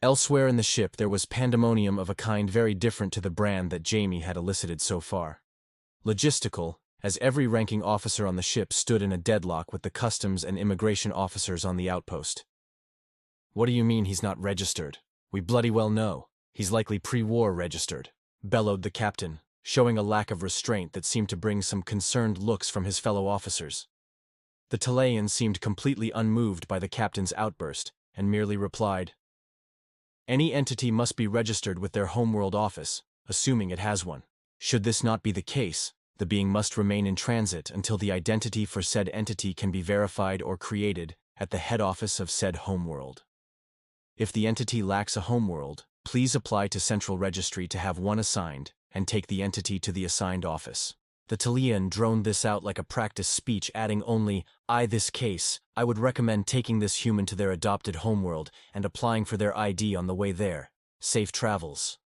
Elsewhere in the ship there was pandemonium of a kind very different to the brand that Jamie had elicited so far. Logistical, as every ranking officer on the ship stood in a deadlock with the customs and immigration officers on the outpost. "What do you mean he's not registered? We bloody well know. He's likely pre-war registered," bellowed the captain, showing a lack of restraint that seemed to bring some concerned looks from his fellow officers. The Taleaen seemed completely unmoved by the captain's outburst, and merely replied, "Any entity must be registered with their homeworld office, assuming it has one. Should this not be the case, the being must remain in transit until the identity for said entity can be verified or created at the head office of said homeworld. If the entity lacks a homeworld, please apply to Central Registry to have one assigned, and take the entity to the assigned office." The Taleaen droned this out like a practice speech, adding only, this case, I would recommend taking this human to their adopted homeworld and applying for their ID on the way there. Safe travels."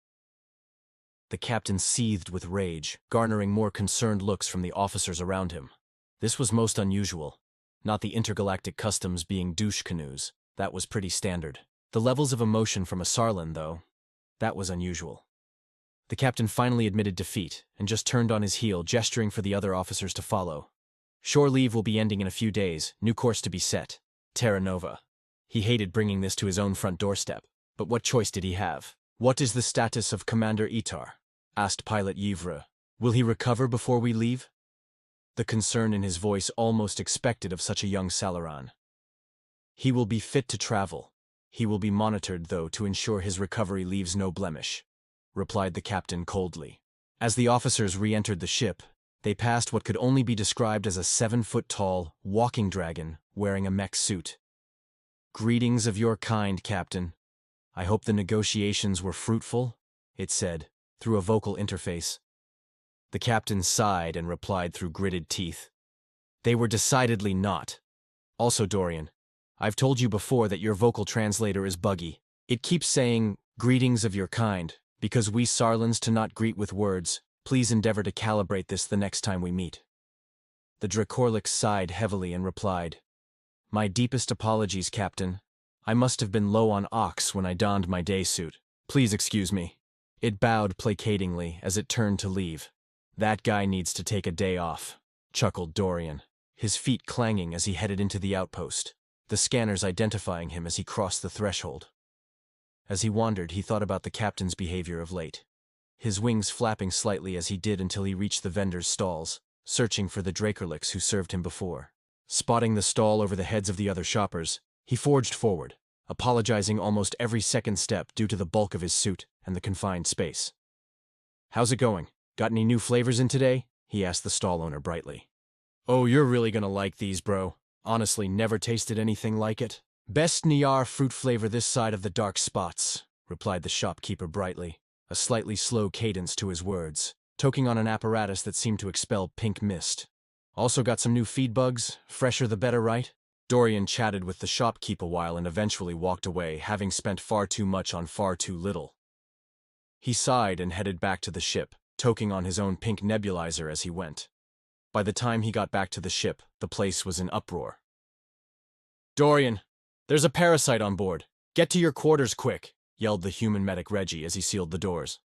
The captain seethed with rage, garnering more concerned looks from the officers around him. This was most unusual. Not the intergalactic customs being douche canoes. That was pretty standard. The levels of emotion from a Sarlan, though, that was unusual. The captain finally admitted defeat, and just turned on his heel, gesturing for the other officers to follow. Shore leave will be ending in a few days, new course to be set. Terra Nova. He hated bringing this to his own front doorstep, but what choice did he have? "What is the status of Commander Itar?" asked Pilot Yvra. "Will he recover before we leave?" The concern in his voice almost expected of such a young Salaran. "He will be fit to travel. He will be monitored, though, to ensure his recovery leaves no blemish," replied the captain coldly. As the officers re-entered the ship, they passed what could only be described as a 7-foot-tall walking dragon wearing a mech suit. "Greetings of your kind, Captain. I hope the negotiations were fruitful," it said, through a vocal interface. The captain sighed and replied through gritted teeth, "They were decidedly not. Also, Dorian, I've told you before that your vocal translator is buggy. It keeps saying, 'Greetings of your kind,' because we Sarlans do not greet with words. Please endeavor to calibrate this the next time we meet." The Dracorlix sighed heavily and replied, "My deepest apologies, Captain. I must have been low on ox when I donned my day suit. Please excuse me." It bowed placatingly as it turned to leave. "That guy needs to take a day off," chuckled Dorian, his feet clanging as he headed into the outpost, the scanners identifying him as he crossed the threshold. As he wandered, he thought about the captain's behavior of late, his wings flapping slightly as he did until he reached the vendor's stalls, searching for the Dracorlix who served him before. Spotting the stall over the heads of the other shoppers, he forged forward, apologizing almost every second step due to the bulk of his suit and the confined space. "How's it going? Got any new flavors in today?" he asked the stall owner brightly. "Oh, you're really gonna like these, bro. Honestly, never tasted anything like it. Best Niar fruit flavor this side of the dark spots," replied the shopkeeper brightly, a slightly slow cadence to his words, toking on an apparatus that seemed to expel pink mist. "Also got some new feed bugs, fresher the better, right?" Dorian chatted with the shopkeep a while and eventually walked away, having spent far too much on far too little. He sighed and headed back to the ship, toking on his own pink nebulizer as he went. By the time he got back to the ship, the place was in uproar. "Dorian, there's a parasite on board. Get to your quarters quick," yelled the human medic Reggie as he sealed the doors.